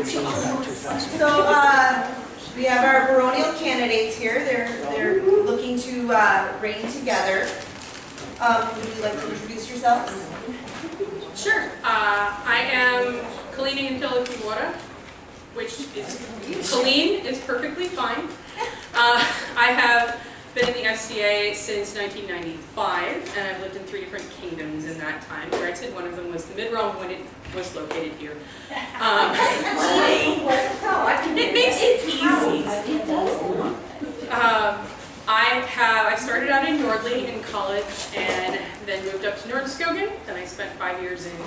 15, about 2,000. So we have our baronial candidates here. They're looking to reign together. Would you like to introduce yourselves? Sure. I am Colleen Intellifuora, which is Colleen is perfectly fine. I have been in the SCA since 1995, and I've lived in 3 different kingdoms in that time. Granted, one of them was the Mid-Realm when it was located here. It makes it easy. I started out in Nordley in college and then moved up to Nordskogen. Then I spent 5 years in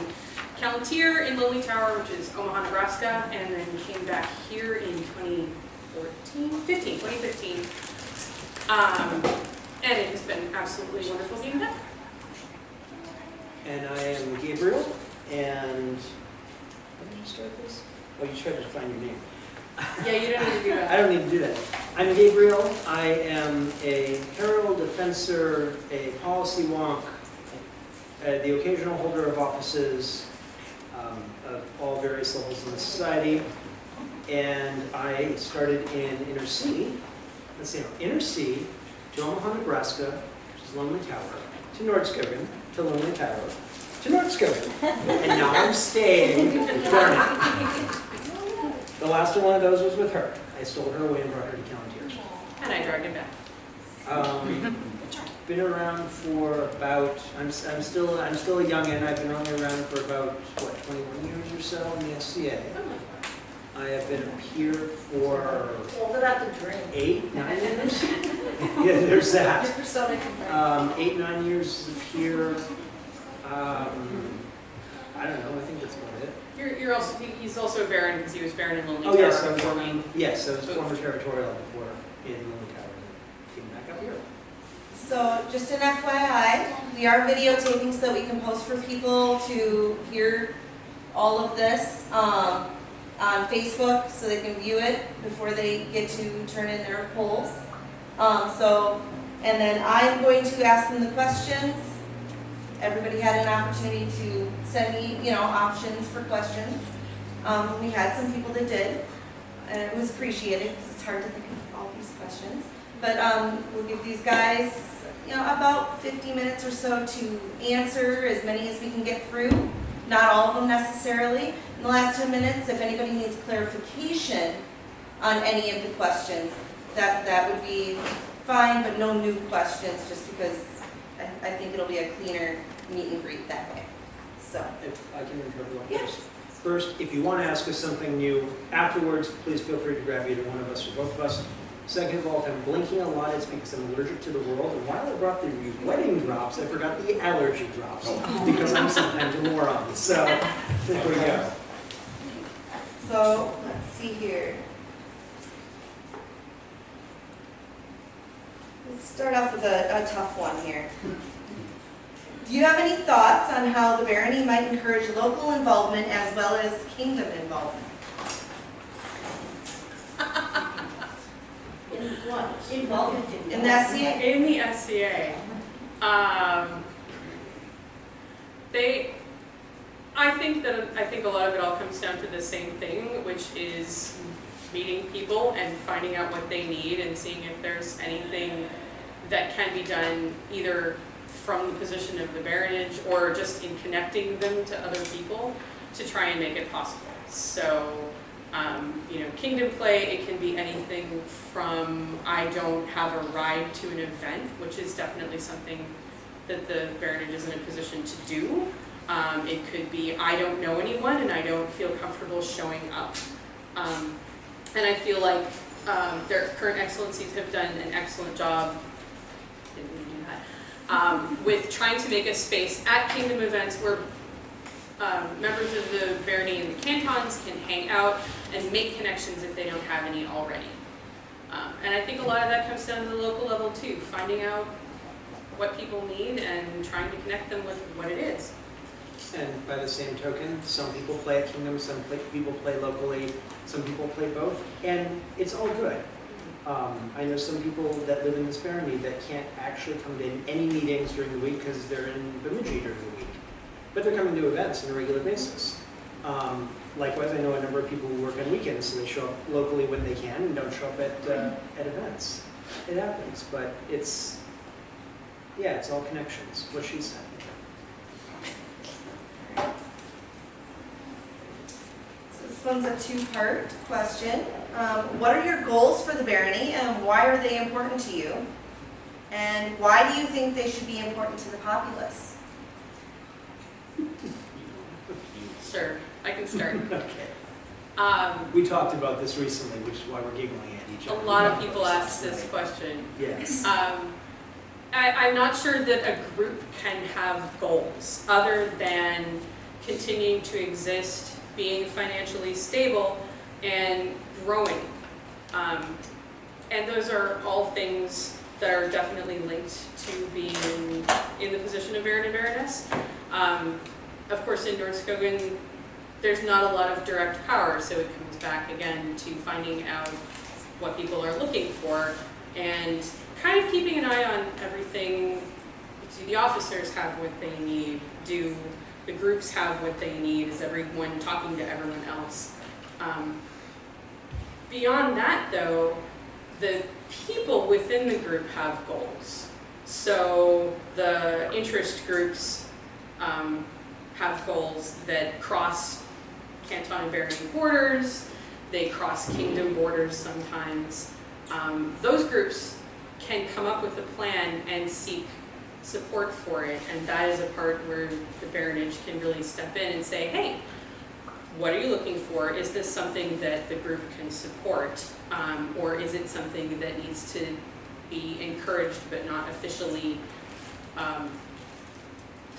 Calontir in Lonely Tower, which is Omaha, Nebraska, and then came back here in 2015. And it has been absolutely wonderful being back. And I am Gabriel, and how did you start this? Oh, you tried to find your name. Yeah, you don't need to do that. I don't need to do that. I'm Gabriel. I am a herald, a fencer, a policy wonk, the occasional holder of offices of all various levels in the society. And I started in Inner C, Inner C, to Omaha, Nebraska, which is Lonely Tower, to Nordskogen, to Lonely Tower, to Nordskogen. And now I'm staying in Barony. The last one of those was with her. I stole her away and brought her to Calontir. And I dragged him back. Been around for about, I'm still a youngin'. I've been only around for about, what, 21 years or so in the SCA. I have been up here for Hold it up to drink. 8, 9 years. Yeah, there's that. 8, 9 years up here. I don't know. I think that's about it. You're also he's also a baron because he was baron in Lonely Tower. Oh yes, I was before me. yes, I was former territorial before in Lonely Tower. Came back up here. So just an FYI, we are videotaping so that we can post for people to hear all of this on Facebook so they can view it before they get to turn in their polls. And then I'm going to ask them the questions. Everybody had an opportunity to send me, options for questions. We had some people that did, and it was appreciated because it's hard to think of all these questions. But we'll give these guys, about 50 minutes or so to answer as many as we can get through. Not all of them necessarily. In the last 10 minutes, if anybody needs clarification on any of the questions, that would be fine, but no new questions, just because I think it'll be a cleaner meet and greet that way. So, If I can interrupt you yes. First, if you want to ask us something new afterwards, please feel free to grab either one of us or both of us. Second of all, if I'm blinking a lot, it's because I'm allergic to the world. And while I brought the wedding drops, I forgot the allergy drops because I'm sometimes a moron. So there we go. So let's see here. Let's start off with a tough one here. Do you have any thoughts on how the barony might encourage local involvement as well as kingdom involvement? In what? Involvement In the SCA? In the SCA, I think a lot of it all comes down to the same thing, which is meeting people and finding out what they need and seeing if there's anything that can be done either from the position of the baronage or just in connecting them to other people to try and make it possible. So, kingdom play, it can be anything from I don't have a ride to an event, which is definitely something that the baronage is in a position to do. It could be I don't know anyone and I don't feel comfortable showing up. And I feel like their current excellencies have done an excellent job with trying to make a space at kingdom events where members of the barony and the cantons can hang out and make connections if they don't have any already. And I think a lot of that comes down to the local level too, finding out what people need and trying to connect them with what it is. And by the same token, some people play at Kingdom, people play locally, some people play both, and it's all good. I know some people that live in this barony that can't actually come to any meetings during the week because they're in Bemidji during the week. But they're coming to events on a regular basis. Likewise, I know a number of people who work on weekends, so they show up locally when they can and don't show up at events. It happens, but it's all connections, what she said. So this one's a two-part question. What are your goals for the barony and why are they important to you? And why do you think they should be important to the populace? Sure, I can start. Okay. We talked about this recently, which is why we're giggling at each A other. lot of people ask this question. Yes. I'm not sure that a group can have goals other than continuing to exist, being financially stable, and growing. And those are all things that are definitely linked to being in the position of Baron and Baroness. Of course, in Nordskogen, there's not a lot of direct power, so it comes back again to finding out what people are looking for and kind of keeping an eye on everything. Do the officers have what they need? Do the groups have what they need? Is everyone talking to everyone else? Beyond that, though, the people within the group have goals. So the interest groups have goals that cross canton and barony borders. They cross kingdom borders sometimes. Those groups can come up with a plan and seek support for it, and that is a part where the baronage can really step in and say, hey, what are you looking for? Is this something that the group can support, or is it something that needs to be encouraged but not officially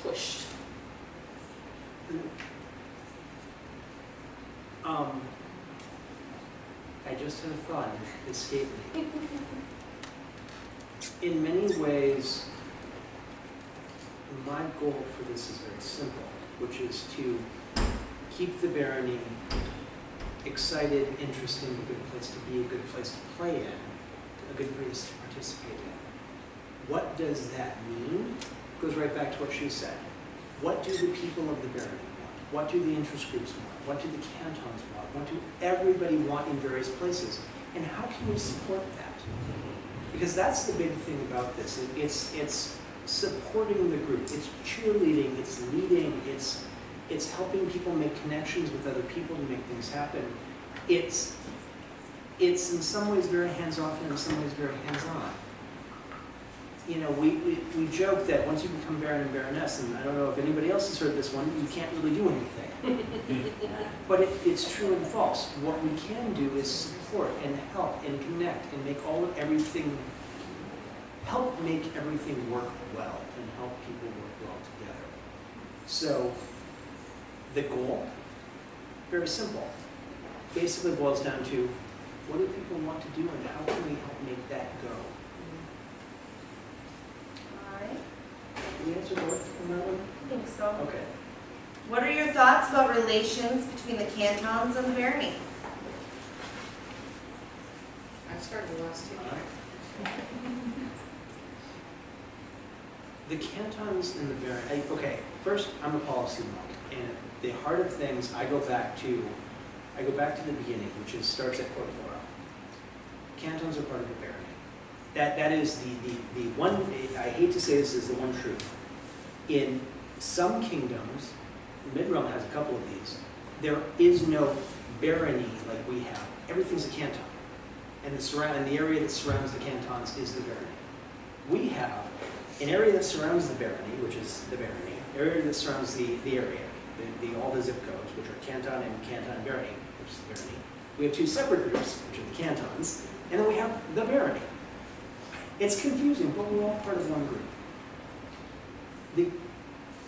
pushed? I just had a thought, it escaped me. In many ways, my goal for this is very simple, which is to keep the barony excited, interesting, a good place to be, a good place to play in, a good place to participate in. What does that mean? It goes right back to what she said. What do the people of the barony want? What do the interest groups want? What do the cantons want? What do everybody want in various places? And how can we support that? Because that's the big thing about this. It's supporting the group. It's cheerleading. It's leading. It's helping people make connections with other people to make things happen. It's in some ways very hands-off and in some ways very hands-on. You know, we joke that once you become Baron and Baroness, and I don't know if anybody else has heard this one, you can't really do anything. But it's true and false. What we can do is support and help and connect and make help make everything work well and help people work well together. So the goal, very simple. Basically boils down to what do people want to do and how can we help make that go? Did we answer both on that one? I think so. Okay. What are your thoughts about relations between the cantons and the barony? I've started the last two. The cantons and the barony, okay, first I'm a policy wonk, and at the heart of things I go back to the beginning, which starts at Court Laurel. Cantons are part of the barony. That is the one, I hate to say this is the one truth. In some kingdoms, Mid-Realm has a couple of these, there is no barony like we have. Everything's a canton. And the area that surrounds the cantons is the barony. We have an area that surrounds the barony, which is the barony, an area that surrounds the area, all the zip codes, which are canton and canton barony, which is the barony. We have two separate groups, which are the cantons, and then we have the barony. It's confusing, but we're all part of one group. The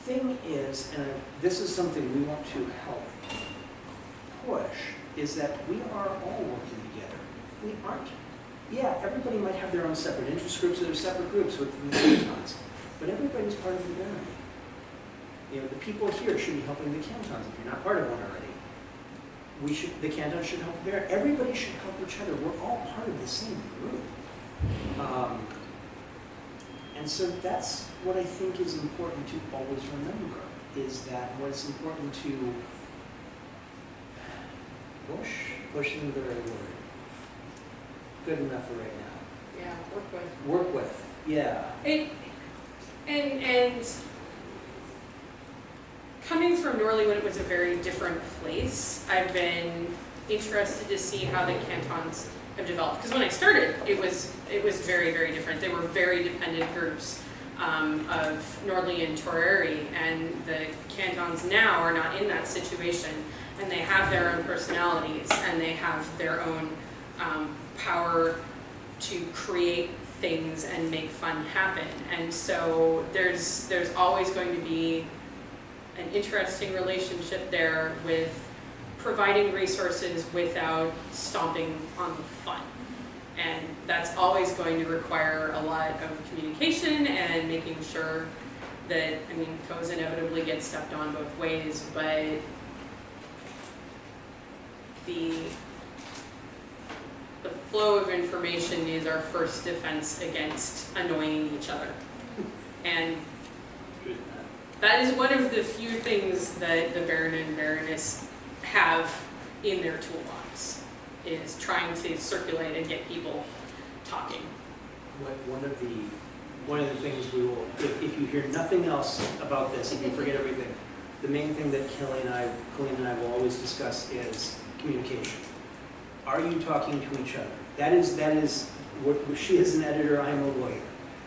thing is, and this is something we want to help push, is that we are all working together. We aren't. Yeah, everybody might have their own separate interest groups or their separate groups within the cantons, but everybody's part of the barony. You know, the people here should be helping the cantons if you're not part of one already. The cantons should help the barony. Everybody should help each other. We're all part of the same group. And so that's what I think is important to always remember, is that what's important to Pushing the right word. Good enough for right now. Yeah, work with. Work with, yeah. And coming from Norley when it was a very different place, I've been interested to see how the cantons have developed. Because when I started, it was very, very different. They were very dependent groups of Norley and Toreri, and the cantons now are not in that situation, and they have their own personalities, and they have their own power to create things and make fun happen. And so there's always going to be an interesting relationship there with providing resources without stomping on the fun. And that's always going to require a lot of communication and making sure that, I mean, toes inevitably get stepped on both ways, but the flow of information is our first defense against annoying each other. And that is one of the few things that the Baron and Baroness have in their toolbox, is trying to circulate and get people talking. One of the things we will, if you hear nothing else about this, if you forget everything, the main thing that Colleen and I will always discuss is communication. Are you talking to each other? That is what she is an editor, I am a lawyer.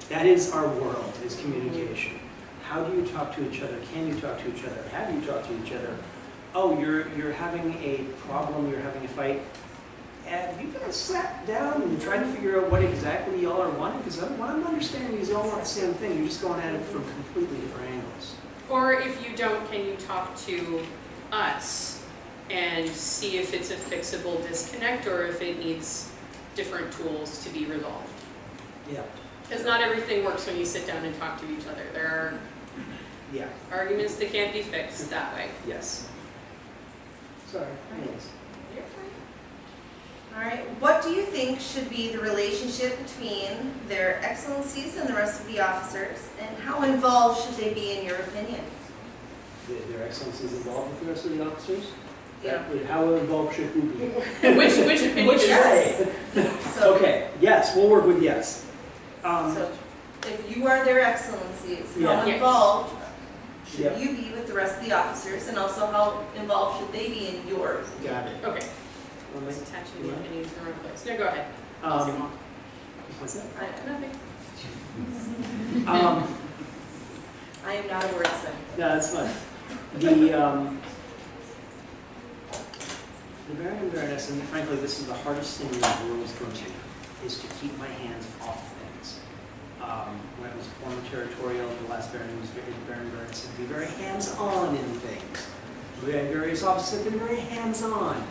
That is our world, is communication. How do you talk to each other? Can you talk to each other? How do you talk to each other? Oh, you're having a problem, you're having a fight. Have you guys sat down and tried to figure out what exactly y'all are wanting? Because what I'm understanding is y'all want the same thing. You're just going at it from completely different angles. Or if you don't, can you talk to us and see if it's a fixable disconnect or if it needs different tools to be resolved? Yeah. Because not everything works when you sit down and talk to each other. There are arguments that can't be fixed that way. Yes. Sorry. Yes. You're fine. All right, what do you think should be the relationship between their excellencies and the rest of the officers, and how involved should they be in your opinion? Their excellencies involved with the rest of the officers? Yeah. How involved should who be? Which opinion Which is way? So, Okay, yes, we'll work with yes. so if you are their excellencies, Yeah. how Yes. involved should Yep. you be with the rest of the officers, and also how involved should they be in yours? Got it. Okay. Well, It's attaching the opinion to the wrong place. No, go ahead. What's that? Nothing. I am not a wordsmith. No, that's fine. The Baron and Baroness, and frankly, this is the hardest thing in the world for me, is to keep my hands off things. When I was a former territorial, the last Baron was Baron and Baroness, and be very hands-on in things. We had various officers that have been very hands-on.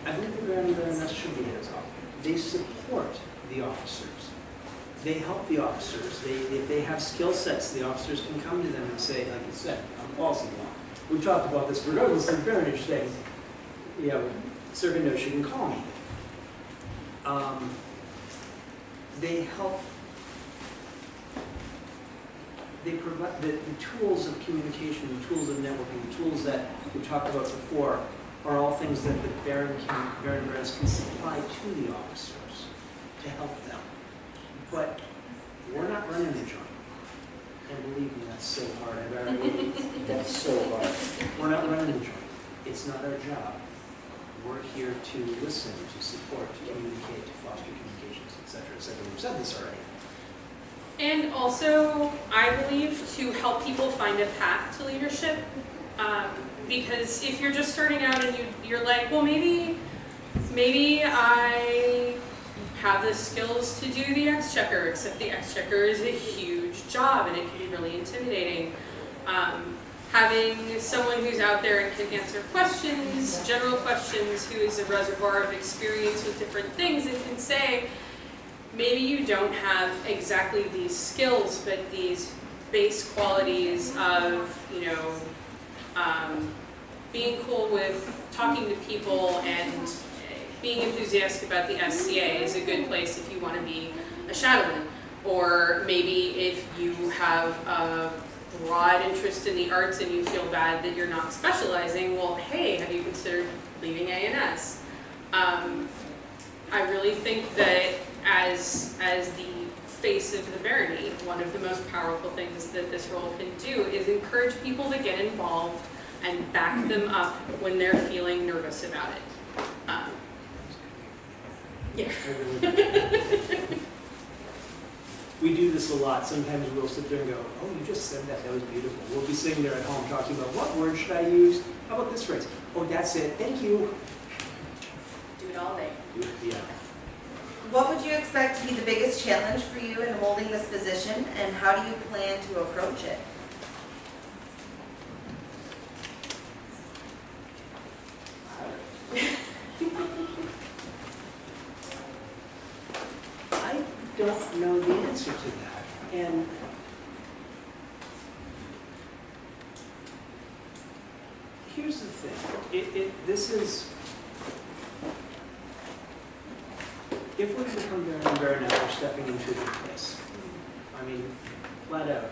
I believe the Baron and Baroness should be hands-on. They support the officers. They help the officers. If they have skill sets, the officers can come to them and say, like you said, I'm policy law. We talked about this regardless of the baronage thing. You know, Servant knows you can call me. They help. They provide the tools of communication, the tools of networking, the tools that we talked about before are all things that the Baron and Baroness can supply to the officers to help them. But we're not running the joint. And believe me, that's so hard. That's so hard. We're not running the joint. It's not our job. We're here to listen, to support, to communicate, to foster communications, etc., etc. We've said this already. And also, I believe, to help people find a path to leadership. Because if you're just starting out and you're like, well, maybe I have the skills to do the exchequer, except the exchequer is a huge job and it can be really intimidating. Having someone who's out there and can answer questions, general questions, who is a reservoir of experience with different things and can say, maybe you don't have exactly these skills, but these base qualities of, being cool with talking to people and being enthusiastic about the SCA is a good place if you want to be a shadowman. Or maybe if you have a broad interest in the arts and you feel bad that you're not specializing, well, hey, have you considered leaving A&S? I really think that as the face of the Barony, one of the most powerful things that this role can do is encourage people to get involved and back them up when they're feeling nervous about it. Yeah. We do this a lot. Sometimes we'll sit there and go, oh, you just said that. That was beautiful. We'll be sitting there at home talking about what word should I use? How about this phrase? Oh, that's it. Thank you. Do it all day. Yeah. What would you expect to be the biggest challenge for you in holding this position, and how do you plan to approach it? I don't know the answer to that. And here's the thing. This is, if we become Baronial, we're stepping into a new place. I mean, flat out.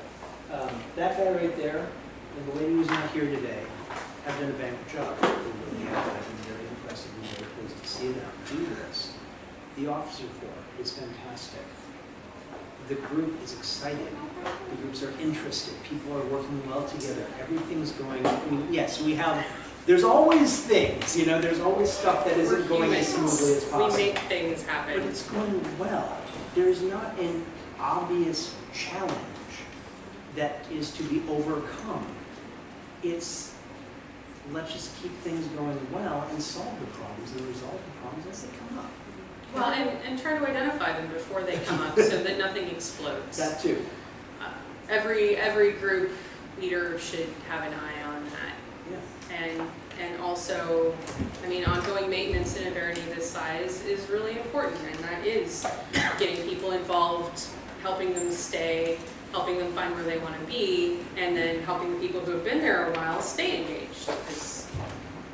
That guy right there, and the lady who's not here today, have done a banquet job. They really have. I've been very impressed and very pleased to see them do this. The officer corps is fantastic. The group is excited. The groups are interested. People are working well together. Everything's going, I mean, yes, we have, there's always things, you know, there's always stuff that isn't going as smoothly as possible. We make things happen. But it's going well. There's not an obvious challenge that is to be overcome. It's, let's just keep things going well and solve the problems and resolve the problems as they come up. Well, and try to identify them before they come up so that nothing explodes. That too. Every group leader should have an eye on that. Yeah. And also, I mean, ongoing maintenance in a barony this size is really important, and that is getting people involved, helping them stay, helping them find where they want to be, and then helping the people who have been there a while stay engaged. Because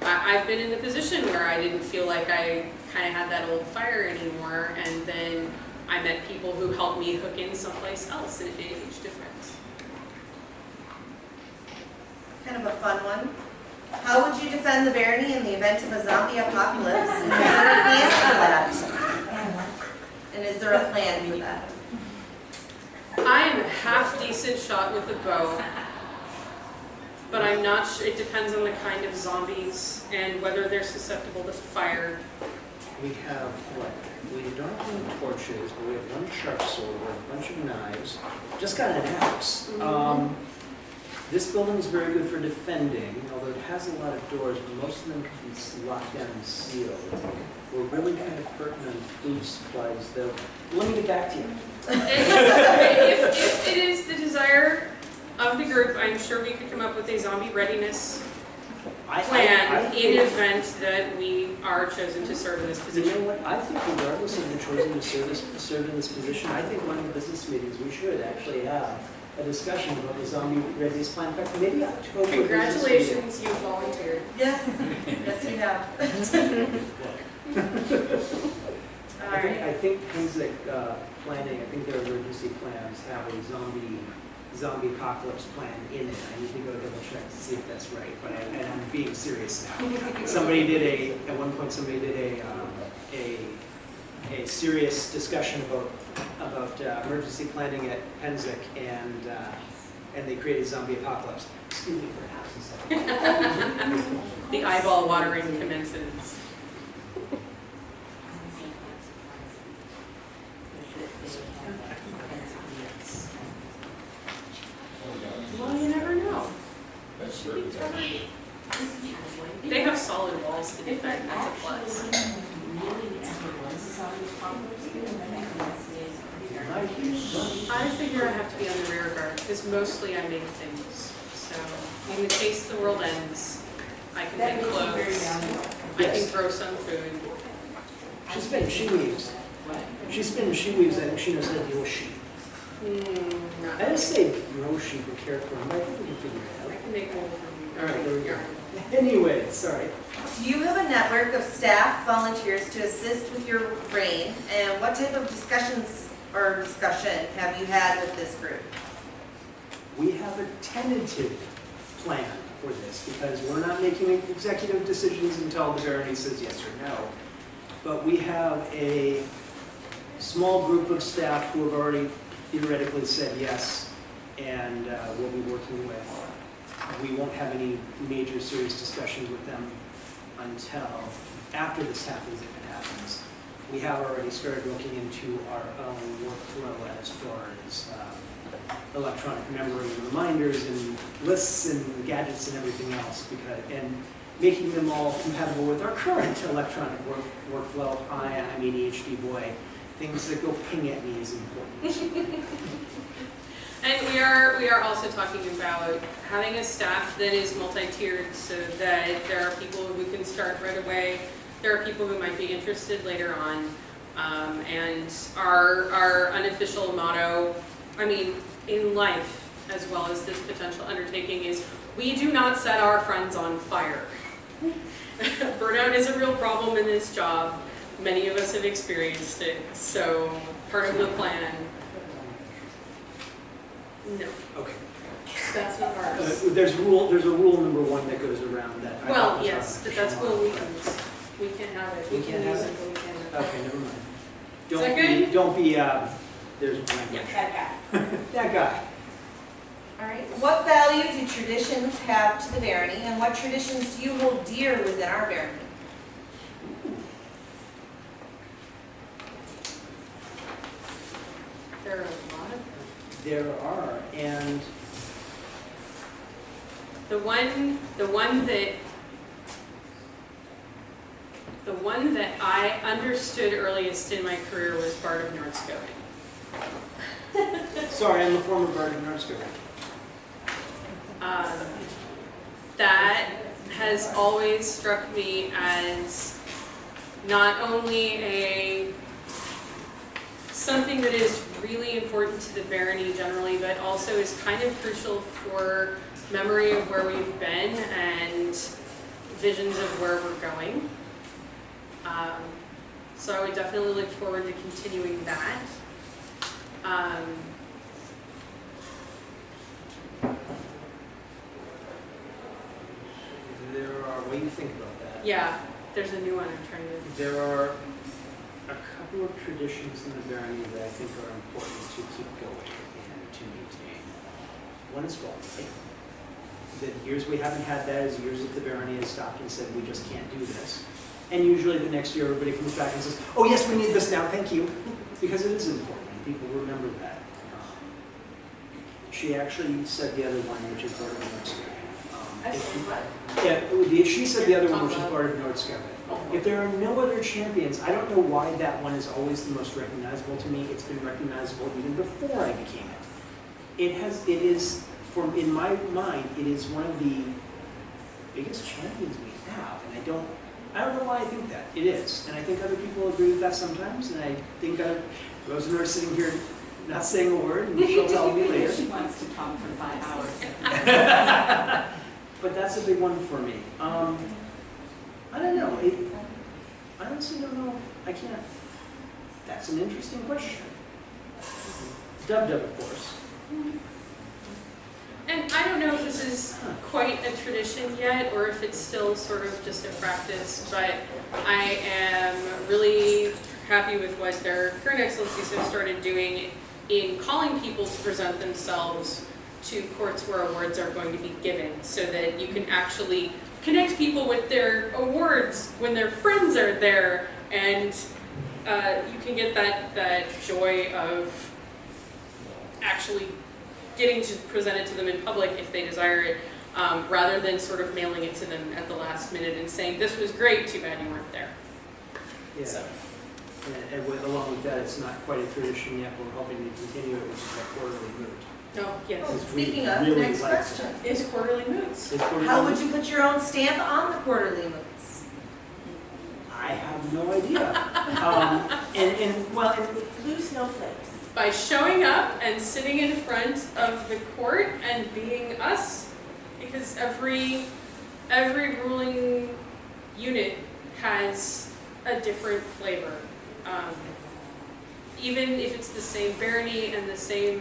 I've been in the position where I didn't feel like I kind of had that old fire anymore, and then I met people who helped me hook in someplace else, and it made a huge difference. Kind of a fun one. How would you defend the Barony in the event of a zombie apocalypse? And is there a plan for that? And is there a plan for that? I am a half-decent shot with a bow, but I'm not sure. It depends on the kind of zombies and whether they're susceptible to fire. We have what? We don't have any torches, but we have one sharp sword, we have a bunch of knives. Just got an axe. This building is very good for defending, although it has a lot of doors, but most of them can be locked down and sealed. We're really kind of hurting on food supplies, though. Let me get back to you. If it is the desire of the group, I'm sure we could come up with a zombie readiness plan in event that we are chosen to serve in this You position. know what? I think regardless of the chosen to serve in this position, I think one of the business meetings we should actually have a discussion about the zombie readiness plan. In fact, maybe October. Congratulations, you volunteered. Yes, yes you have. I think things like planning, I think their emergency plans have a zombie apocalypse plan in it. I need to go double check to see if that's right, but I'm being serious now. Somebody did at one point somebody did a serious discussion about emergency planning at Penzic, and they created zombie apocalypse. Excuse me for half a second. The eyeball watering commences. Well, you never know. They have solid walls to defend. That's a plus. I figure I have to be on the rear guard because mostly I make things. So in the case the world ends, I can make clothes. I can grow some food. She spins, she weaves. She spins, she weaves, and she knows how to deal with sheep. I didn't say grow sheep or care for them, but I think we can figure it out. I can make wool from you. All right, there we go. Anyway, sorry. Do you have a network of staff volunteers to assist with your brain, and what type of discussion have you had with this group? We have a tentative plan for this because we're not making executive decisions until the barony says yes or no. But we have a small group of staff who have already theoretically said yes, and we'll be working with. We won't have any major serious discussions with them until after this happens, if it happens. We have already started looking into our own workflow as far as electronic memory and reminders and lists and gadgets and everything else, and making them all compatible with our current electronic workflow. I'm an ADHD boy. Things that go ping at me is important. And we are also talking about having a staff that is multi-tiered so that there are people who can start right away, there are people who might be interested later on, and our unofficial motto, I mean, in life as well as this potential undertaking, is we do not set our friends on fire. Burnout is a real problem in this job. Many of us have experienced it, so part of the plan. No. Okay. That's not ours. There's a rule number 1 that goes around that. Well, yes, but that's what we use. We can have it. We can use it, but we can. Okay, never mind. Is that good? Don't be, there's a blank. Yeah. That guy. That guy. All right. What value do traditions have to the barony, and what traditions do you hold dear within our barony? There are a lot of them. There are, and The one that I understood earliest in my career was Barony of Nordskogen. sorry, I'm a former Barony of Nordskogen. That has always struck me as not only something that is really important to the barony generally, but also is kind of crucial for memory of where we've been and visions of where we're going. So I would definitely look forward to continuing that. There are, what do you think about that? Yeah, there's a new one I'm trying to. There are a couple of traditions in the barony that I think are important to keep going and to maintain. One is fall. The years we haven't had that is years that the barony has stopped and said, we just can't do this. And usually the next year everybody comes back and says, oh yes, we need this now, thank you. Because it is important, and people remember that. She actually said the other one, which is Barony of Nordskogen. Yeah, she said the other one, which is Barony of Nordskogen. If there are no other champions, I don't know why that one is always the most recognizable to me. It's been recognizable even before I became it. It is, in my mind, it is one of the biggest champions we have, and I don't know why I think that. It is, and I think other people agree with that sometimes, and I think Rosenor is sitting here not saying a word, and she'll tell me later. She wants to talk for 5 hours. But that's a big one for me. I don't know. I honestly don't know. I can't. That's an interesting question. Dub, of course. And I don't know if this is quite a tradition yet, or if it's still sort of just a practice, but I am really happy with what their current excellencies have started doing in calling people to present themselves to courts where awards are going to be given, so that you can actually connect people with their awards when their friends are there, and you can get that joy of actually getting to present it to them in public if they desire it, rather than sort of mailing it to them at the last minute and saying, this was great, too bad you weren't there. Yeah. So. And along with that, it's not quite a tradition yet. We're hoping to continue it with the quarterly moot. Oh, yes. Oh, Because we speaking of, the really next like question. Is quarterly moots. It's quarterly How moot. would you put your own stamp on the quarterly moots? I have no idea. Blue snowflakes. By showing up and sitting in front of the court and being us, because every ruling unit has a different flavor. Even if it's the same barony and the same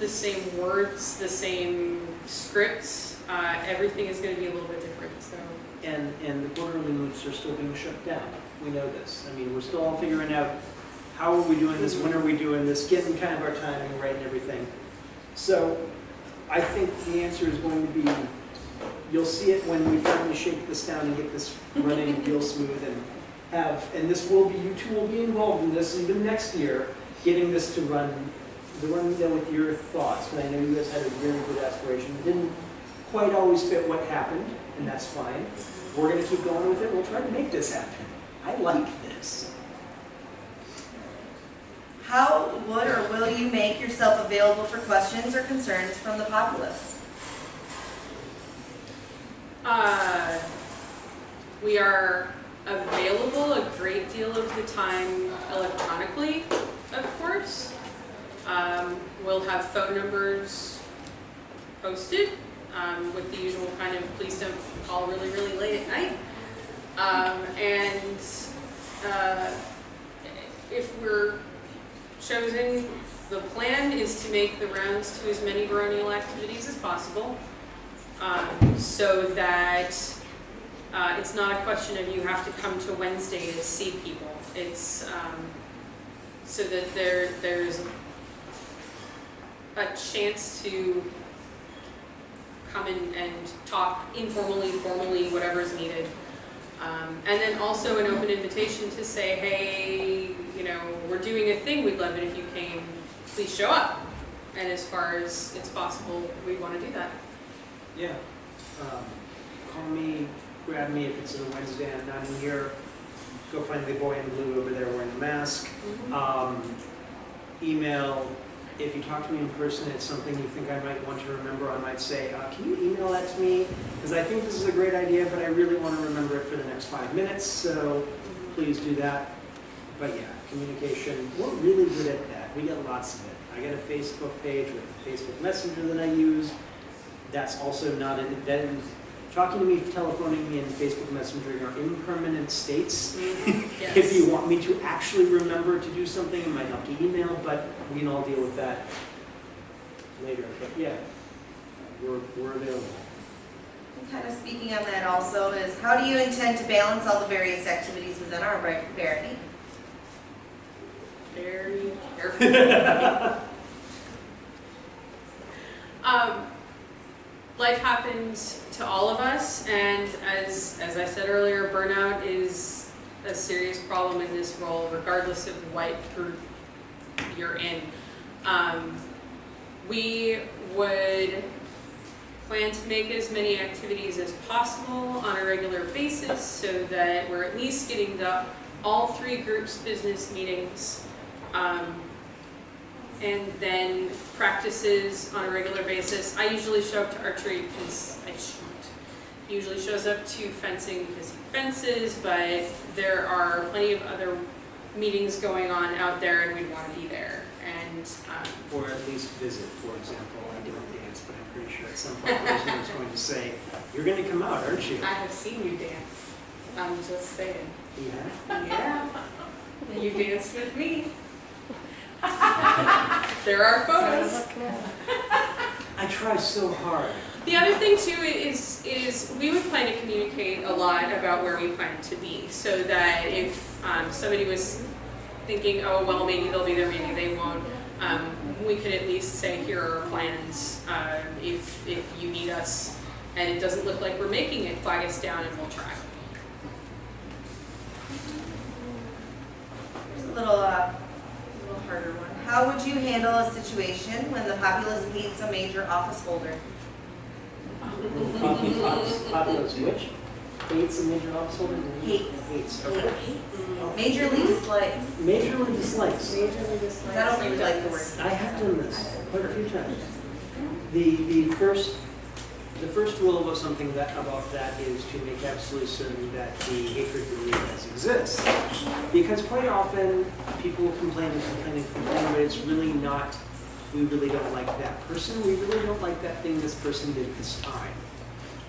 the same words, the same scripts. Everything is going to be a little bit different. So. And the quarterly moots are still being shut down. We know this. I mean, we're still all figuring out how are we doing this, when are we doing this, getting kind of our timing right and everything. So I think the answer is going to be, you'll see it when we finally shake this down and get this running real smooth and this will be, you two will be involved in this even next year, getting this to run with your thoughts. But I know you guys had a really good aspiration. It didn't quite always fit what happened, and that's fine. We're going to keep going with it. We'll try to make this happen. I like this. How would or will you make yourself available for questions or concerns from the populace? We are available a great deal of the time electronically, of course. We'll have phone numbers posted with the usual kind of please don't call really, really late at night. If we're chosen, the plan is to make the rounds to as many baronial activities as possible, so that it's not a question of you have to come to Wednesday to see people. It's so that there's a chance to come in and talk informally, formally, whatever is needed. And then also an open invitation to say, hey, you know, we're doing a thing, we'd love it if you came, please show up. And as far as it's possible, we want to do that. Yeah. Call me, grab me if it's a Wednesday, I'm not in here. Go find the boy in blue over there wearing the mask. Email. If you talk to me in person, it's something you think I might want to remember, I might say, can you email that to me? Because I think this is a great idea, but I really want to remember it for the next 5 minutes, so please do that. But yeah, communication, we're really good at that. We get lots of it. I got a Facebook page with a Facebook Messenger that I use. That's also not, talking to me, telephoning me, and Facebook Messenger are impermanent states. Yes. If you want me to actually remember to do something, it might help to email, but we can all deal with that later. But yeah, we're available. And kind of speaking on that also is, how do you intend to balance all the various activities within our barony? Very careful. Life happens to all of us, and as I said earlier, burnout is a serious problem in this role, regardless of what group you're in. We would plan to make as many activities as possible on a regular basis so that we're at least getting all 3 groups' business meetings, and then practices on a regular basis. I usually show up to archery because I shoot. He usually shows up to fencing because he fences, but there are plenty of other meetings going on out there, and we'd want to be there. And or at least visit, for example. I don't dance, but I'm pretty sure at some point Rosemary is going to say, "You're going to come out, aren't you?" I have seen you dance. I'm just saying. Yeah. Yeah. You danced with me. There are photos. I try so hard. The other thing too is we would plan to communicate a lot about where we plan to be, so that if somebody was thinking, oh well, maybe they'll be there, maybe they won't, we could at least say, here are our plans. If you need us and it doesn't look like we're making it, flag us down and we'll try. There's a little harder one. How would you handle a situation when the populace hates a major office holder? Populace which? Hates a major office holder? Hates. Okay. Majorly dislikes. Majorly dislikes. Majorly dislikes. I don't really like the word. I have done this quite a few times. The first rule about something about that is to make absolutely certain that the hatred really does exist. Because quite often people complain and complain and complain, but it's really not, we really don't like that person, we really don't like that thing this person did this time.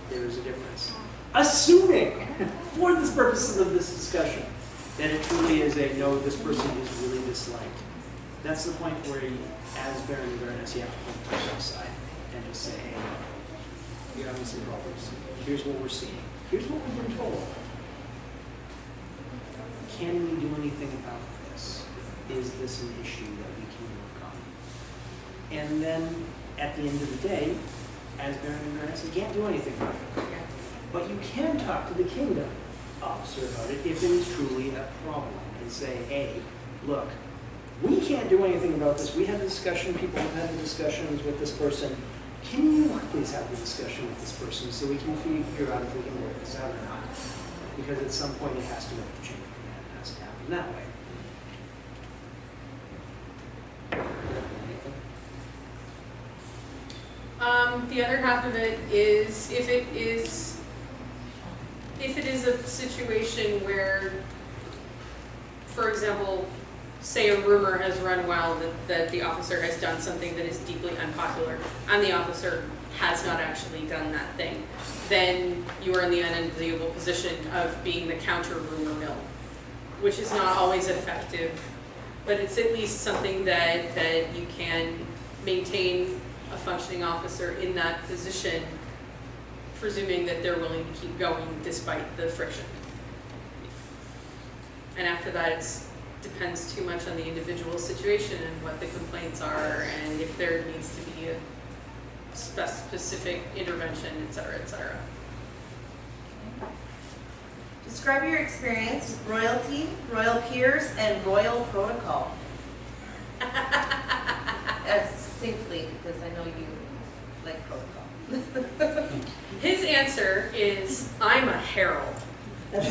There is a difference. Assuming, for the purposes of this discussion, that it truly is a no, this person is really disliked. That's the point where you, as Baron and Baroness, you have to point the person aside and just say, hey, you're having some problems. Here's what we're seeing. Here's what we've been told. Can we do anything about this? Is this an issue that we can work on? And then, at the end of the day, as Baron and Baroness, you can't do anything about it. But you can talk to the kingdom officer about it if it is truly a problem and say, hey, look, we can't do anything about this. We had the discussion, people have had the discussions with this person. Can you please have the discussion with this person so we can figure out if we can work this out or not? Because at some point it has to make the change and it has to happen that way. The other half of it is if it is a situation where, for example, say a rumor has run wild that the officer has done something that is deeply unpopular and the officer has not actually done that thing, then you are in the unenviable position of being the counter rumor mill, which is not always effective, but it's at least something that you can maintain a functioning officer in that position, presuming that they're willing to keep going despite the friction. And after that, it depends too much on the individual situation and what the complaints are, and if there needs to be a specific intervention, et cetera, et cetera. Describe your experience with royalty, royal peers, and royal protocol. Succinctly, because I know you like protocol. His answer is, I'm a herald. That's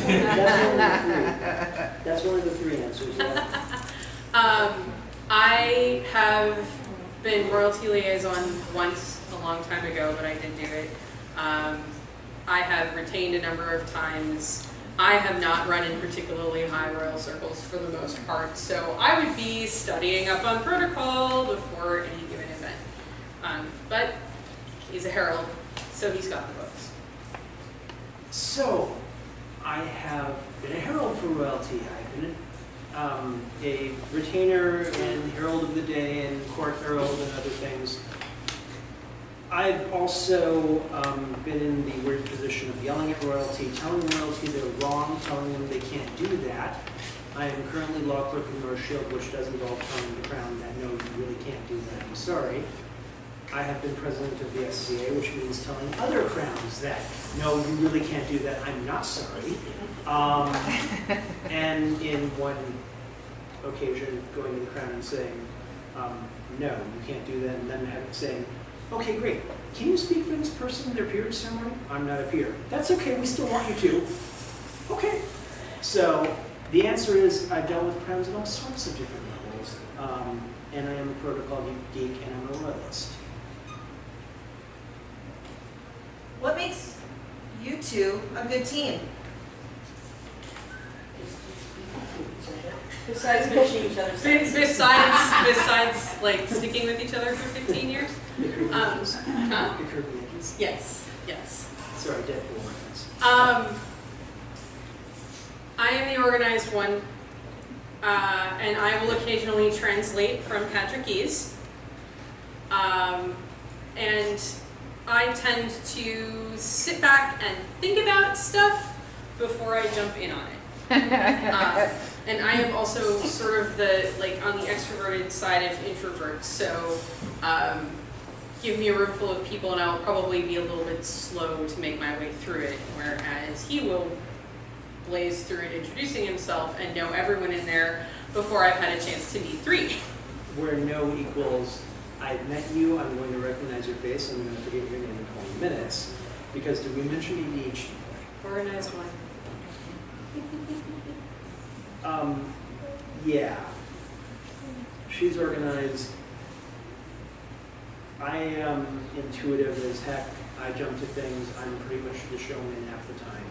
one of the three answers. Yeah. I have been royalty liaison once a long time ago, but I did do it. I have retained a number of times. I have not run in particularly high royal circles for the most part, so I would be studying up on protocol before any given event. But he's a herald, so he's got the books. So, I have been a herald for royalty. I've been a retainer and herald of the day and court herald and other things. I've also been in the weird position of yelling at royalty, telling royalty they're wrong, telling them they can't do that. I am currently law clerk in North Shield, which does involve telling the crown that no, you really can't do that, I'm sorry. I have been president of the SCA, which means telling other crowns that no, you really can't do that, I'm not sorry. And in one occasion, going to the crown and saying, no, you can't do that, and then saying, okay, great. Can you speak for this person in their peerage ceremony? I'm not a peer. That's okay, we still want you to. Okay. So the answer is I've dealt with crowns at all sorts of different levels. And I am a protocol geek and I'm a royalist. What makes you two a good team? Besides finishing each other's sentences. Besides like sticking with each other for 15 years? The Kirby Yankees. Huh? The Kirby Yankees. Yes, yes. Sorry, Deadpool reference. I am the organized one, and I will occasionally translate from Patrickese. And I tend to sit back and think about stuff before I jump in on it. And I am also sort of the, like, on the extroverted side of introverts, so give me a room full of people and I'll probably be a little bit slow to make my way through it, whereas he will blaze through it introducing himself and know everyone in there before I've had a chance to meet three. Where no equals, I've met you, I'm going to recognize your face, I'm going to forget your name in 20 minutes. Because did we mention ADHD? Organized one. Yeah. She's organized. I am intuitive as heck. I jump to things. I'm pretty much the showman half the time.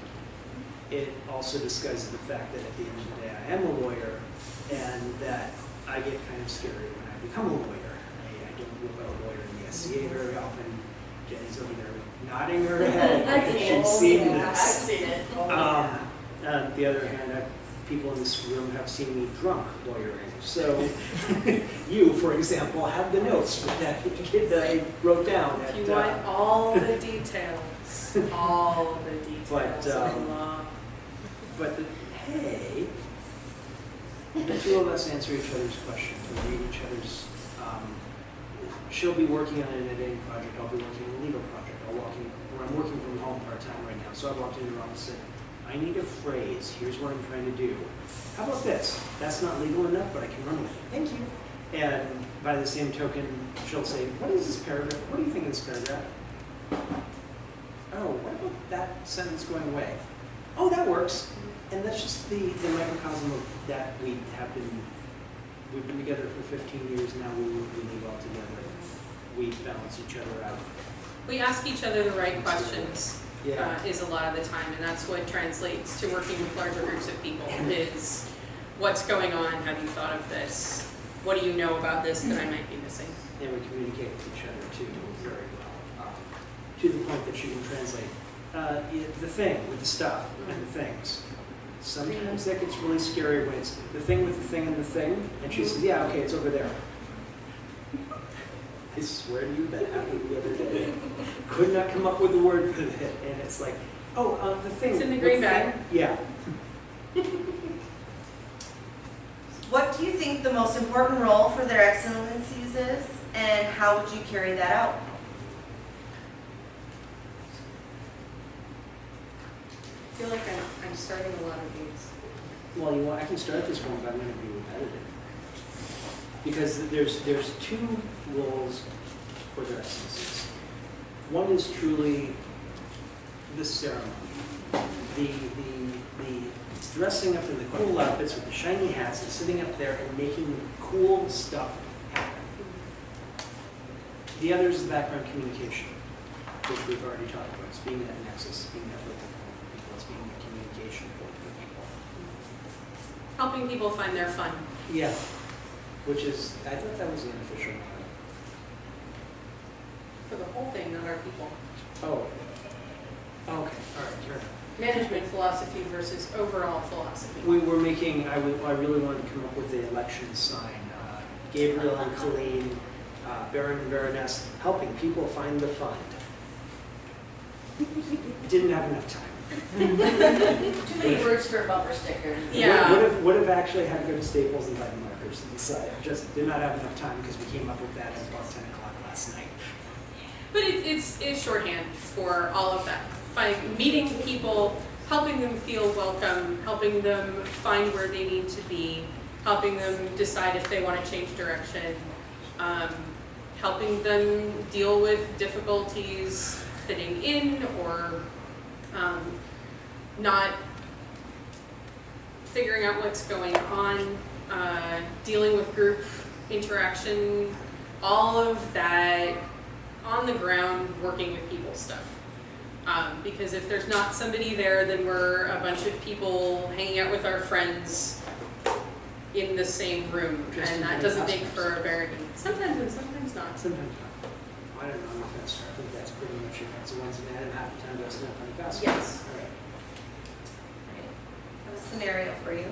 It also disguises the fact that at the end of the day I am a lawyer and that I get kind of scary when I become a lawyer. I don't look like a lawyer in the SCA very often. Jenny's over there nodding her head. I've She'd seen this. I've seen it. On the other hand, people in this room have seen me drunk lawyering. So you, for example, have the notes that I wrote down. If you want all the details, all the details. But hey, the two of us answer each other's questions. We read each other's. She'll be working on an editing project. I'll be working on a legal project. I'm working from home part-time right now. So I walked into her office and said, I need a phrase. Here's what I'm trying to do. How about this? That's not legal enough, but I can run with it. Thank you. And by the same token, she'll say, what is this paragraph? What do you think of this paragraph? Oh, what about that sentence going away? Oh, that works. And that's just the microcosm of that we've been together for 15 years now. We work really well together. We balance each other out. We ask each other the right questions. Is a lot of the time, and that's what translates to working with larger groups of people, is what's going on, have you thought of this, what do you know about this that I might be missing? And we communicate with each other too very well, to the point that you can translate the thing with the stuff and the things. Sometimes that gets really scary when it's the thing with the thing and the thing, and she says, yeah, okay, it's over there. I swear to you that happened the other day. Could not come up with a word for it, and it's like, oh, the thing. It's in the green bag. Yeah. What do you think the most important role for their excellencies is, and how would you carry that out? I feel like I'm starting a lot of these. Well, I can start this one, but I'm going to be repetitive. Because there's two roles for their excellencies. One is truly the ceremony, the dressing up in the cool outfits with the shiny hats and sitting up there and making cool stuff happen. The other is the background communication, which we've already talked about. It's being that nexus, being that focal point for people. It's being the communication point for people. Helping people find their fun. Yeah. Which is, I thought that was the unofficial motto. For the whole thing, not our people. Oh. Okay, all right, sure. Management philosophy versus overall philosophy. We were making, I really wanted to come up with the election sign. Gabriel and Colleen, Baron and Baroness, helping people find the fund. Didn't have enough time. Too many words for a bumper sticker. Yeah. Would have actually had to go to Staples and buy the markers to decide. Just did not have enough time because we came up with that at about 10 o'clock last night. But it's shorthand for all of that. By meeting people, helping them feel welcome, helping them find where they need to be, helping them decide if they want to change direction, helping them deal with difficulties fitting in or not figuring out what's going on, dealing with group interaction, all of that on the ground working with people stuff. Because if there's not somebody there, then we're a bunch of people hanging out with our friends in the same room, and that doesn't make for a very good. Sometimes and sometimes not. Sometimes not. I don't know, I'm offense. I think that's pretty much it. That's the ones that had half the time that's not funny fast. Yes. All right. I have a scenario for you.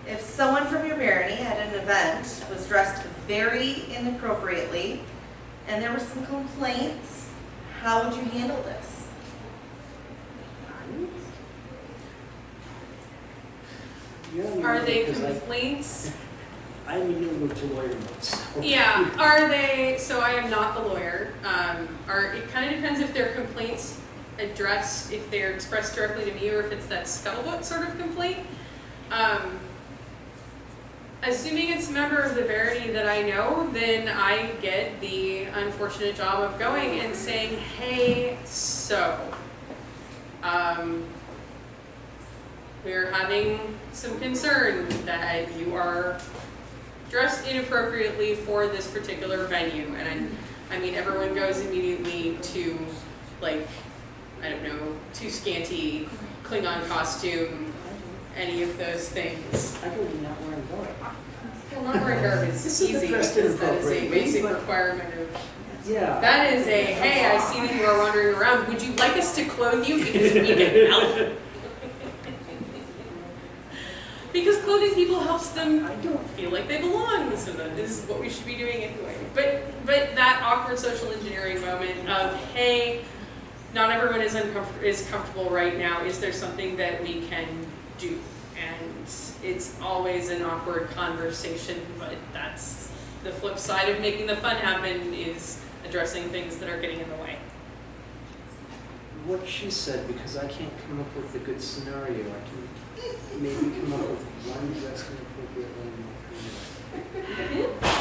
If someone from your barony at an event was dressed very inappropriately and there were some complaints, how would you handle this? Are they complaints? I immediately moved to lawyer mode. So. Yeah, are they, so I am not the lawyer. It kind of depends if they're complaints addressed, if they're expressed directly to me, or if it's that scuttlebutt sort of complaint. Assuming it's a member of the barony that I know, then I get the unfortunate job of going and saying, hey, so, we're having some concern that you are dressed inappropriately for this particular venue. And I mean, everyone goes immediately to, like, I don't know, too scanty, Klingon costume, any of those things. I could be not wearing garb. Well, not wearing garb is easy, because that is a basic requirement of... Yeah. That is a, hey, I see that you are wandering around. Would you like us to clothe you because we can help? Because clothing people helps them feel like they belong, so that is what we should be doing anyway. But that awkward social engineering moment of, hey, not everyone is comfortable right now. Is there something that we can do? And it's always an awkward conversation, but that's the flip side of making the fun happen, is addressing things that are getting in the way. What she said, because I can't come up with a good scenario, I can maybe come up with one dress inappropriate one.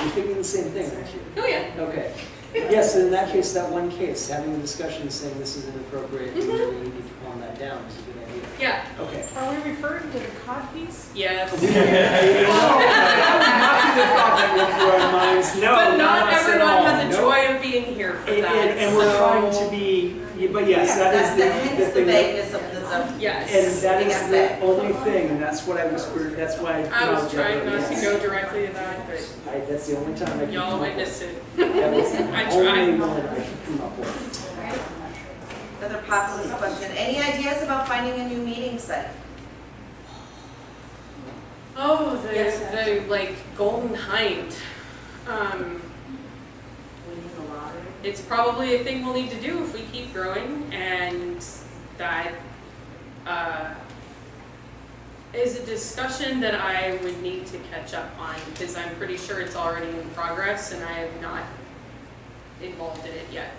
You're thinking the same thing, aren't you? Oh yeah. Okay. Yes, in that case, that one case, having a discussion saying this is inappropriate, we really need to calm that down is a good idea. Yeah. Okay. Are we referring to the cod piece? Yes. No, But not us at everyone all. had the Nope. joy of being here for that. And we're so- trying to be, but yes, that That's is the the hence the thing. vagueness of the zone. Yes. And that is Yes, the that. only thing, and that's what I whispered, that's why. I was trying not to yes. go directly to that, but That's the only time I can. y'all come up witnessed it. with- That was the I only tried. one I could come up with. Another populist question. Any ideas about finding a new meeting site? Oh, the Yes. like Golden Hind. Winning the lottery. It's probably a thing we'll need to do if we keep growing, and that is a discussion that I would need to catch up on, because I'm pretty sure it's already in progress and I have not involved in it yet.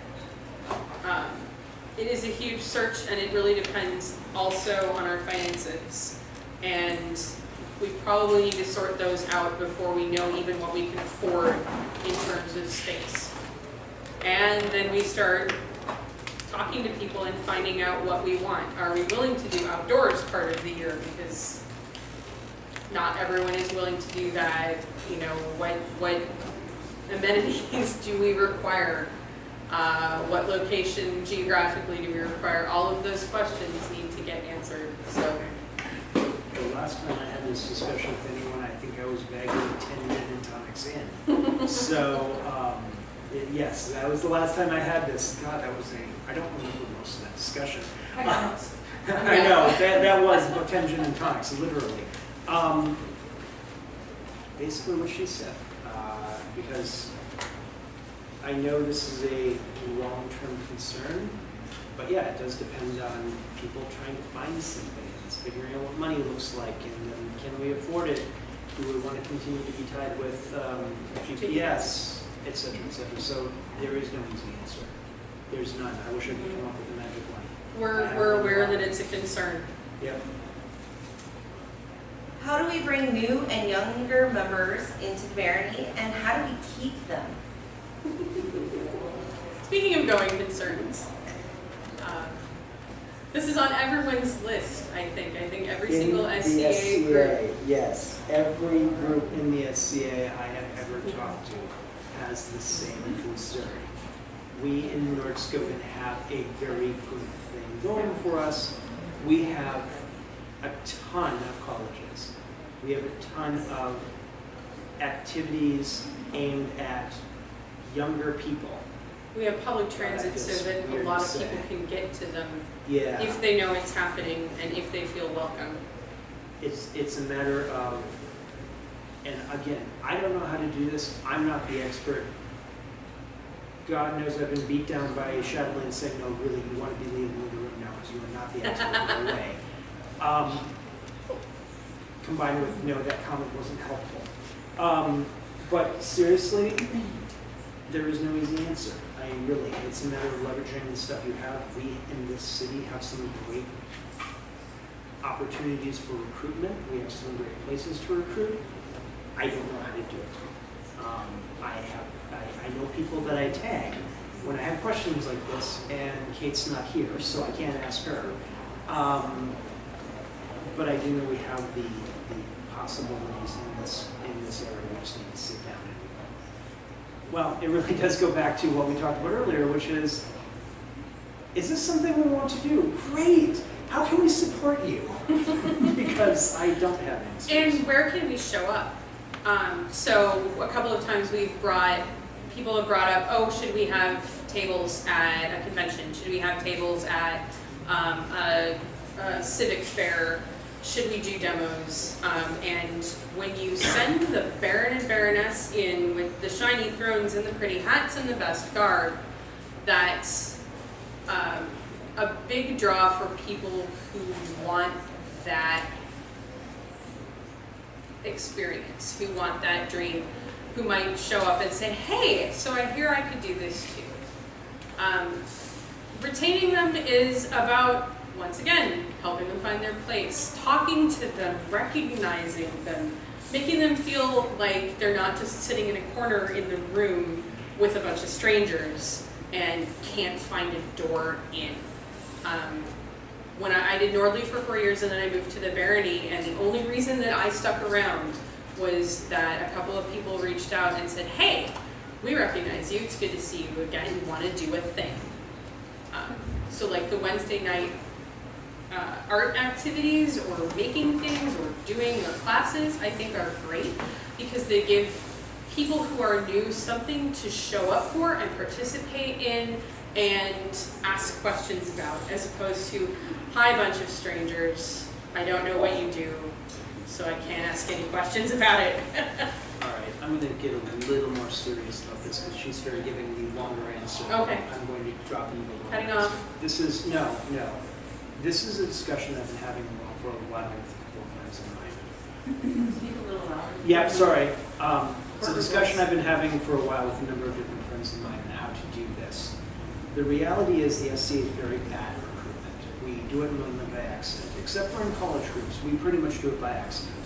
It is a huge search, and it really depends also on our finances, and we probably need to sort those out before we know even what we can afford in terms of space. And then we start talking to people and finding out what we want. Are we willing to do outdoors part of the year? Because not everyone is willing to do that. You know, what amenities do we require? What location geographically do we require? All of those questions need to get answered. So The last time I had this discussion with anyone, I think I was bagging 10 gin and tonics in. So, yes, that was the last time I had this. God, that was I don't remember most of that discussion. I don't. I know, that was 10 gin and tonics, literally. Basically what she said, because I know this is a long-term concern, but yeah, it does depend on people trying to find something. It's figuring out what money looks like, and then can we afford it? Do we want to continue to be tied with GPS, et cetera, et cetera? So there is no easy answer. There's none. I wish I could come up with a magic one. we're aware that it's a concern. Yep. How do we bring new and younger members into Barony, and how do we keep them? Speaking of going concerns, this is on everyone's list, I think. I think every single In SCA the group. SCA, yes. Every group in the SCA I have ever talked to has the same concern. We in Nordskogen have a very good thing going for us. We have a ton of colleges. We have a ton of activities aimed at younger people. We have public transit so that a Weird lot to of say. people can get to them Yeah. if they know it's happening and if they feel welcome. It's a matter of, and again, I don't know how to do this. I'm not the expert. God knows I've been beat down by Chatelaine saying, no, really, you want to be leaving the room now because you are not the expert. No way. Combined with, no, that comment wasn't helpful. But seriously, there is no easy answer. I mean, really, it's a matter of leveraging the stuff you have. We in this city have some great opportunities for recruitment. We have some great places to recruit. I don't know how to do it. I know people that I tag when I have questions like this, and Kate's not here, so I can't ask her. But I do know we have the possibilities in this area. We just need to sit down and, well, it really does go back to what we talked about earlier, which is this something we want to do? Great! How can we support you? Because I don't have answers. And where can we show up? So a couple of times people have brought up, oh, should we have tables at a convention? Should we have tables at a civic fair? should we do demos? And when you send the Baron and Baroness in with the shiny thrones and the pretty hats and the best garb, that's a big draw for people who want that experience, who want that dream, who might show up and say, hey, so I hear I could do this too. Retaining them is about, once again, helping them find their place, talking to them, recognizing them, making them feel like they're not just sitting in a corner in the room with a bunch of strangers and can't find a door in. When I did Nordley for 4 years and then I moved to the Barony, and the only reason that I stuck around was that a couple of people reached out and said, hey, we recognize you, it's good to see you again, we want to do a thing. So like the Wednesday night art activities or making things or doing classes, I think are great because they give people who are new something to show up for and participate in and ask questions about, as opposed to, hi, bunch of strangers, I don't know what you do, so I can't ask any questions about it. All right, I'm going to get a little more serious about this because she started giving the longer answer. Okay. I'm going to drop into the longer Cutting answer. off. This is, no. This is a discussion I've been having for a while with a couple of friends of mine. Speak a little louder. Yeah, sorry. It's a discussion I've been having for a while with a number of different friends of mine on how to do this. The reality is the SCA is very bad at recruitment. We do it mainly by accident. Except for in college groups, we pretty much do it by accident.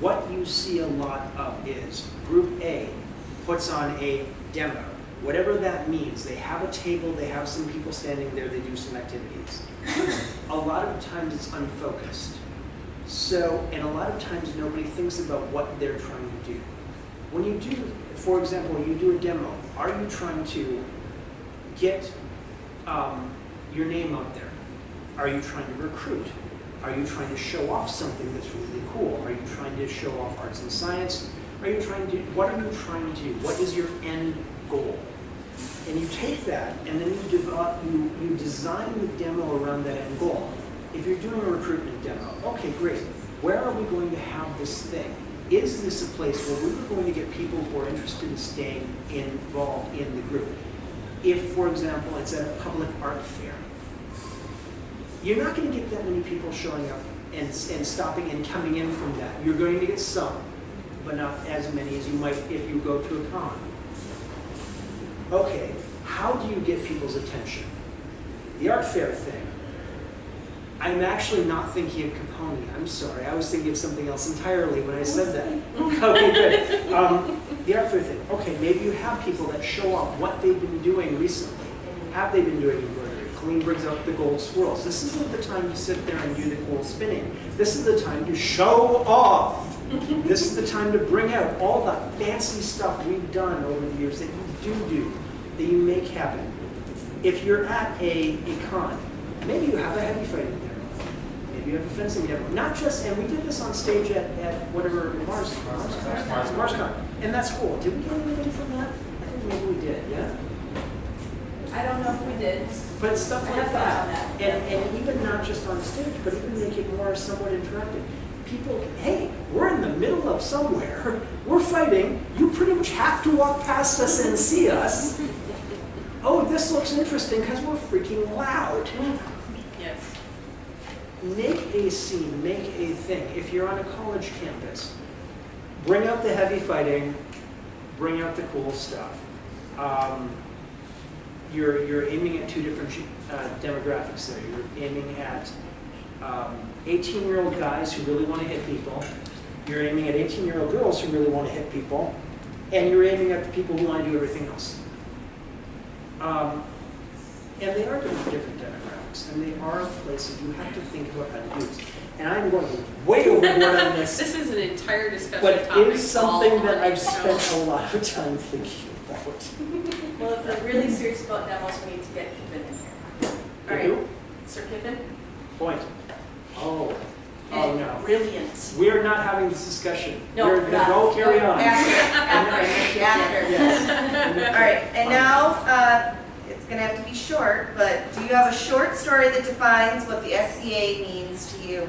What you see a lot of is Group A puts on a demo. Whatever that means, they have a table, they have some people standing there, they do some activities. A lot of times it's unfocused. So, and a lot of times nobody thinks about what they're trying to do. When you do, for example, you do a demo, are you trying to get your name out there? Are you trying to recruit? Are you trying to show off something that's really cool? Are you trying to show off arts and science? Are you trying to, what are you trying to do? What is your end goal? And you take that and then you develop, you design the demo around that end goal. If you're doing a recruitment demo, okay, great. Where are we going to have this thing? Is this a place where we're going to get people who are interested in staying involved in the group? If, for example, it's a public art fair, you're not going to get that many people showing up and stopping and coming in from that. You're going to get some, but not as many as you might if you go to a con. Okay, how do you get people's attention? The art fair thing. I'm actually not thinking of Capone. I'm sorry. I was thinking of something else entirely when I said that. Okay, good. The art fair thing. Okay, maybe you have people that show off what they've been doing recently. Have they been doing embroidery? Colleen brings out the gold swirls. This isn't the time to sit there and do the cool spinning. This is the time to show off. This is the time to bring out all the fancy stuff we've done over the years that you do, that you make happen. If you're at a con, maybe you have a heavy fighting there. Maybe you have a fencing demo. Not just, and we did this on stage at whatever, MarsCon. And that's cool. Did we get anybody from that? I think maybe we did, yeah? I don't know if we did. But stuff I like have that. thought on that. And even not just on stage, but even make it more somewhat interactive. People, hey, we're in the middle of somewhere. We're fighting. You pretty much have to walk past us and see us. Oh, this looks interesting because we're freaking loud. Yes. Make a scene, make a thing. If you're on a college campus, bring out the heavy fighting, bring out the cool stuff. You're aiming at two different demographics there. You're aiming at 18-year-old guys who really want to hit people. You're aiming at 18-year-old girls who really want to hit people. And you're aiming at the people who want to do everything else. And they are different demographics. And they are places you have to think about how to do this. And I'm going way overboard on this. This is an entire discussion But topic. it is something all that on I've its own. spent a lot of time thinking about. Well, if they're really serious about demos, we need to get Kippen in here. All right, You? Sir Kippen? Point. Oh. Oh, no. Brilliant. We're not having this discussion. No, We're we're going to not. go carry on. After. Yes. All right, and now it's going to have to be short, but do you have a short story that defines what the SCA means to you?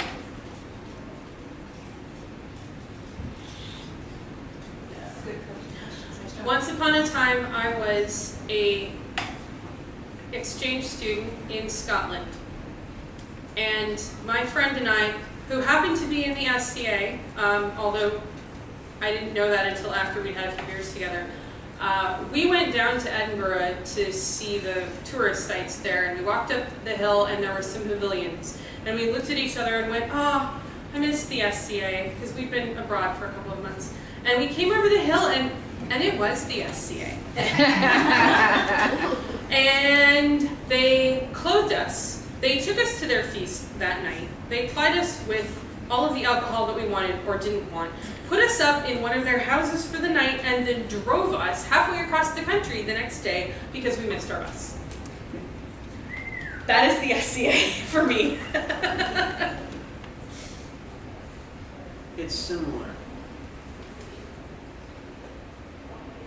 Once upon a time, I was a exchange student in Scotland. And my friend and I, who happened to be in the SCA, although I didn't know that until after we'd had a few beers together, we went down to Edinburgh to see the tourist sites there, and we walked up the hill and there were some pavilions. And we looked at each other and went, oh, I miss the SCA, because we'd been abroad for a couple of months. And we came over the hill and it was the SCA. And they clothed us. They took us to their feast that night. They plied us with all of the alcohol that we wanted or didn't want, put us up in one of their houses for the night, and then drove us halfway across the country the next day because we missed our bus. That is the SCA for me. It's similar.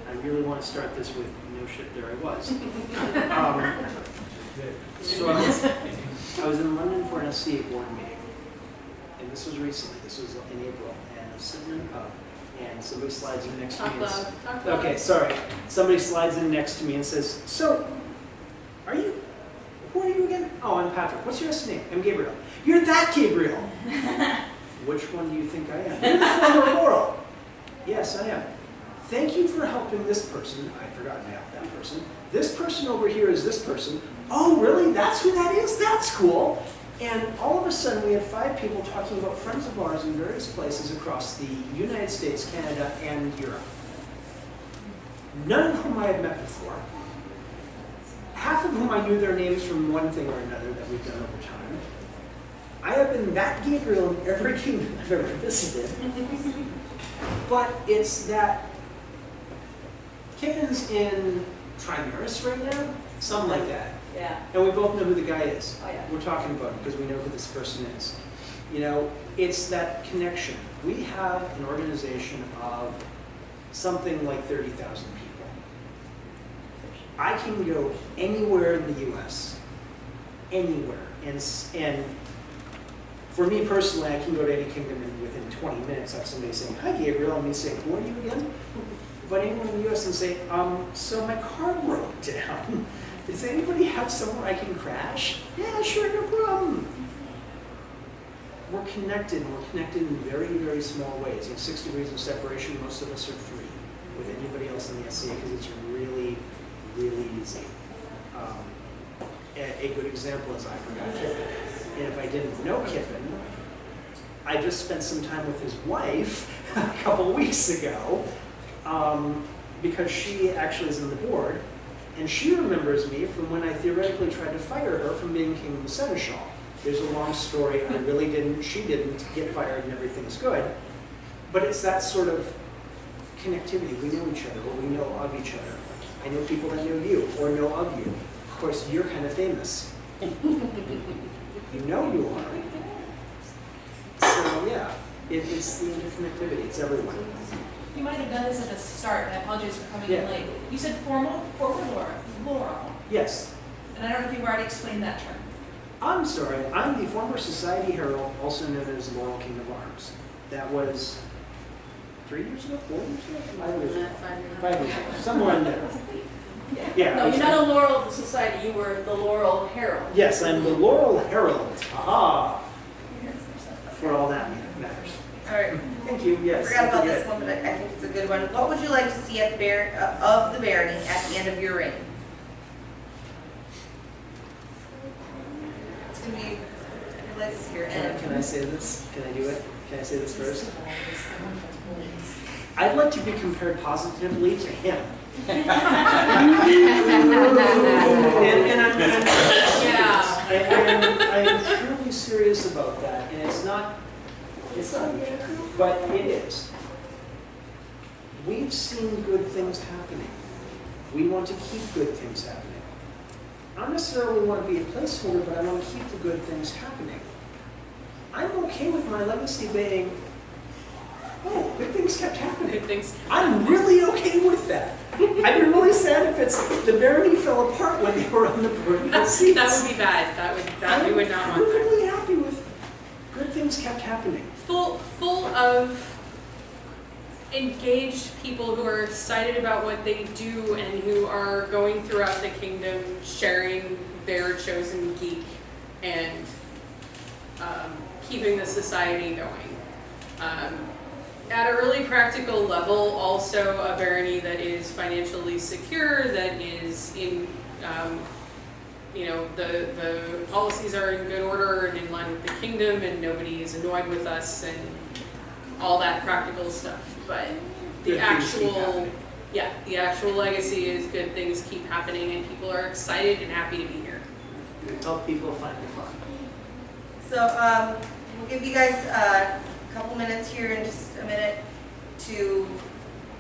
I really want to start this with no shit, there I was. So I was in London for an SCA board meeting, and this was recently, this was in April, and I was sitting in a pub, and somebody slides in next to me. Talk loud. Okay, sorry. Somebody slides in next to me and says, so, who are you again? Oh, I'm Patrick. What's your last name? I'm Gabriel. You're that Gabriel! Which one do you think I am? You're the former Laurel. Yes, I am. Thank you for helping this person. I forgot to help that person. This person over here is this person. Oh, really? That's who that is? That's cool. And all of a sudden, we had 5 people talking about friends of ours in various places across the United States, Canada, and Europe. None of whom I had met before. Half of whom I knew their names from one thing or another that we've done over time. I have been that Gabriel in every kingdom I've ever visited. But it's that Kippen's in Trimaris right now, something like that. Yeah. And we both know who the guy is. Oh, yeah. We're talking about him because we know who this person is. You know, it's that connection. We have an organization of something like 30,000 people. I can go anywhere in the US, anywhere. And for me personally, I can go to any kingdom and within 20 minutes have somebody saying, hi Gabriel, and me saying, who are you again? But anyone in the US and say, so my car broke down. Does anybody have somewhere I can crash? Yeah, sure, no problem. We're connected in very, very small ways. You have 6 degrees of separation, most of us are 3 with anybody else in the SCA because it's really, really easy. A good example is I forgot Kippen. And if I didn't know Kippen, I just spent some time with his wife a couple weeks ago because she actually is on the board. And she remembers me from when I theoretically tried to fire her from being King of the Seneschal. There's a long story. I really didn't, she didn't get fired and everything's good. But it's that sort of connectivity. We know each other, or we know of each other. I know people that know you, or know of you. Of course, you're kind of famous. You know you are. So yeah, it's the interconnectivity. It's everyone. You might have done this at the start, and I apologize for coming Yeah. in late. You said former Laurel. Yes. And I don't know if you've already explained that term. I'm sorry, I'm the former Society Herald, also known as Laurel King of Arms. That was 3 years ago, 4 years ago, 5 years ago. 5 years ago, somewhere in there. Yeah. No, you're not a Laurel of the Society, you were the Laurel Herald. Yes, I'm the Laurel Herald. Aha! For all that matters. All right. Thank you, I yes. forgot about this one, but I think it's a good one. What would you like to see at the of the barony at the end of your reign? It's going to be, let's hear it. Can I say this? Can I do it? Can I say this first? I'd like to be compared positively to him. and I am truly serious about that, and it's not, but it is. We've seen good things happening. We want to keep good things happening. I don't necessarily want to be a placeholder, but I want to keep the good things happening. I'm okay with my legacy being, oh, good things kept happening. Good things. I'm really okay with that. I'd be really sad if the barony fell apart when they were on the baronial seats. That would be bad. We would not I'm want that. perfectly happy with good things kept happening. Full of engaged people who are excited about what they do and who are going throughout the kingdom sharing their chosen geek and keeping the society going. At a really practical level, also a barony that is financially secure, that is in, the policies are in good order and in line with the kingdom, and nobody is annoyed with us and all that practical stuff. But the the actual legacy is good things keep happening and people are excited and happy to be here. Help people find the fun. So we'll give you guys a couple minutes here in just a minute to,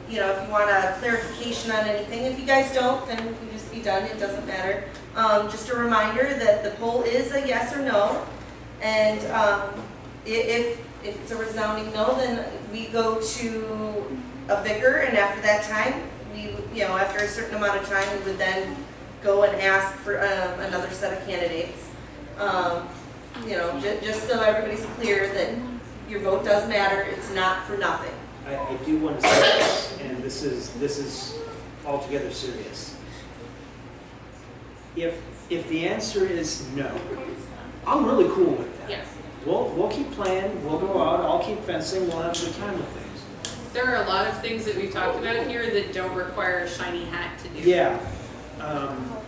if you want a clarification on anything. If you guys don't, then we can just be done. It doesn't matter. Just a reminder that the poll is a yes or no. And if it's a resounding no, then we go to a vicar, and after that time, after a certain amount of time, we would then go and ask for another set of candidates. Just so everybody's clear that your vote does matter. It's not for nothing. I do want to say this, and this is altogether serious. If the answer is no, I'm really cool with that. Yes. We'll keep playing, we'll go out, I'll keep fencing, we'll have a good time with things. There are a lot of things that we've talked about here that don't require a shiny hat to do. Yeah.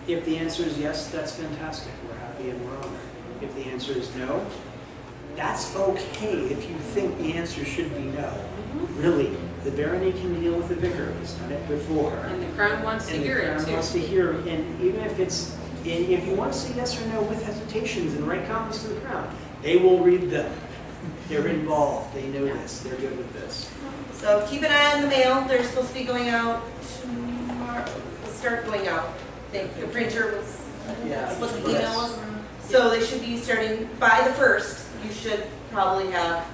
If the answer is yes, that's fantastic. We're happy and we're honored. If the answer is no, that's okay if you think the answer should be no. Really, the barony can deal with the vicar. He's done it before. And the crown wants to hear it And the too. crown wants to hear, and even if you want to say yes or no with hesitations and write comments to the crown, they will read them. They're involved. They know this. They're good with this. So keep an eye on the mail. They're supposed to be going out tomorrow. They'll start going out. I think the printer was, that's what the email was. So they should be starting by the 1st. You should probably have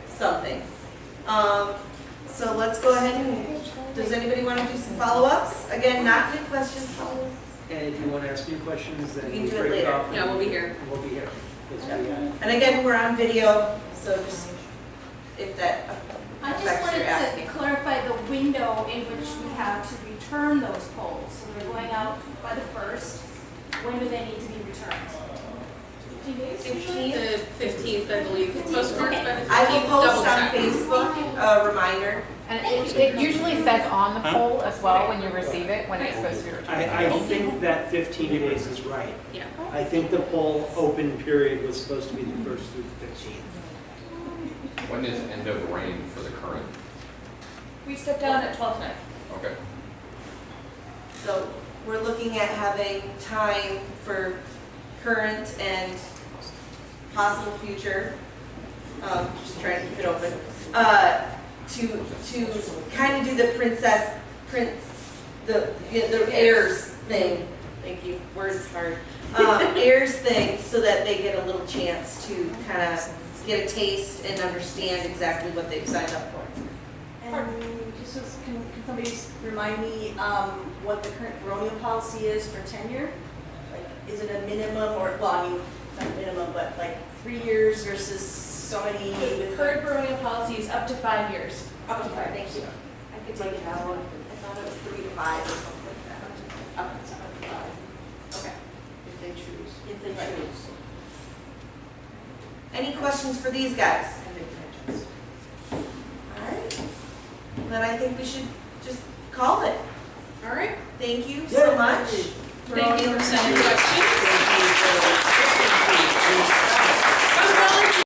something. So let's go ahead and, does anybody want to do some follow-ups? Again, not good questions, follow-ups. And if you want to ask me questions, then We can do it break later. up. Yeah, we'll be here. We'll be here. And again, we're on video, so just if that I just affects wanted your asking. to clarify the window in which we have to return those polls. So they're going out by the 1st. When do they need to be returned? 15 days? 15th. The 15th, I believe. Postmarked by the 15th. I will post Double on check. Facebook a reminder. And it usually says on the poll as well when you receive it, when it's supposed to be returned. I think that 15 days is right. Yeah. I think the poll open period was supposed to be the 1st through the 15th. When is end of reign for the current? We stepped down at 12 tonight. Okay. So we're looking at having time for current and possible future, just trying to keep it open, to kind of do the the heirs thing. Thank you, words hard. Heirs thing, so that they get a little chance to kind of get a taste and understand exactly what they've signed up for. And can somebody remind me what the current baronial policy is for tenure? Like, is it a minimum or, well, I mean, not a minimum, but like 3 years versus so many? The current baronial policy is up to 5 years. Up to 5, thank you. I could take it out. I thought it was 3 to 5 or something like that. Up to 5. Okay. If they choose. If they choose. Any questions for these guys? All right. Then I think we should just call it. All right. Thank you so much. Thank you for sending questions. Thank you for